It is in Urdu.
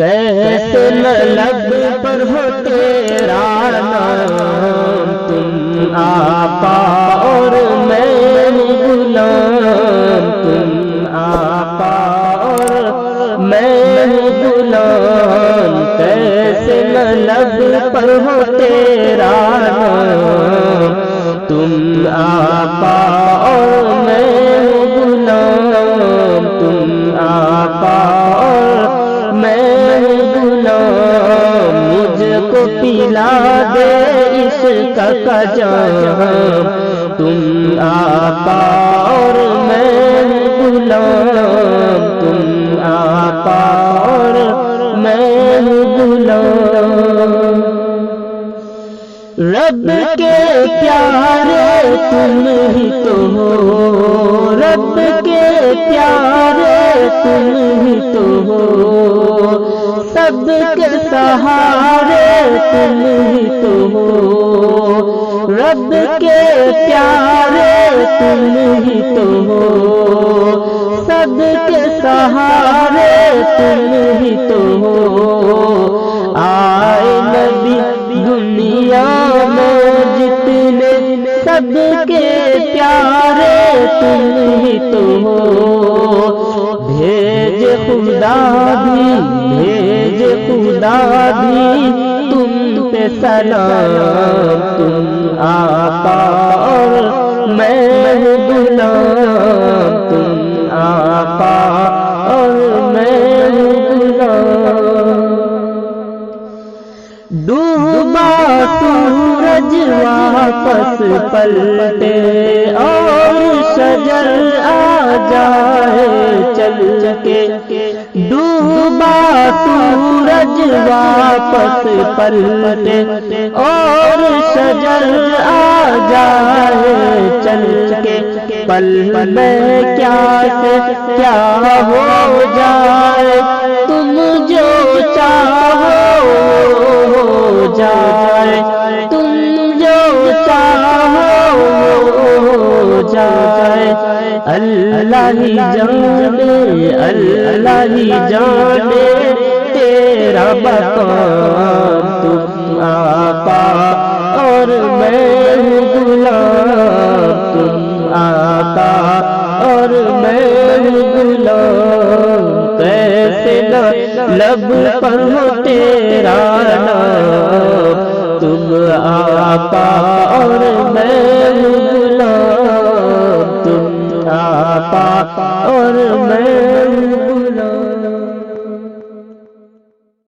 کیسے نہ لب پر ہو تیرا نام، تم آقا اور میں غلام، تم آقا اور میں غلام، کیسے نہ لب پر ہو تیرا نام، تم آقا اور میں غلام، تم آقا اور میں غلام، مجھ کو پلا دے عشق کا جام، تم آقا اور میں غلام، تم آقا اور میں غلام، رب کے پیارے تم ہی تو ہو، رب کے پیارے تم ہی تو ہو، سب کے سہارے تم ہی تو ہو، رب کے پیارے تم ہی تو ہو، سب کے سہارے تم ہی تو ہو، آئے نبی دنیا میں جتنے سب کے پیارے تم ہی تو ہو، بھیج خدا بھی، بھیج خدا بھی تم پہ سلام، تم آقا اور میں غلام، تم آقا اور میں غلام، ڈوبا سورج واپس پلٹے اور شجر آ جائے چل کے، ڈوبا سورج واپس پلٹے اور شجر آ جائے چل کے، پل میں کیا سے کیا ہو جائے، تم جو چاہو ہو جائے، تم جو چاہو ہو جائے، اللہ ہی جانے، اللہ ہی جانے تیرا مقام، تم آقا اور میں غلام، تم آقا اور میں غلام، کیسے نہ لب پر ہو تیرا نام، تم آقا اور میں غلام، تم آقا اور میں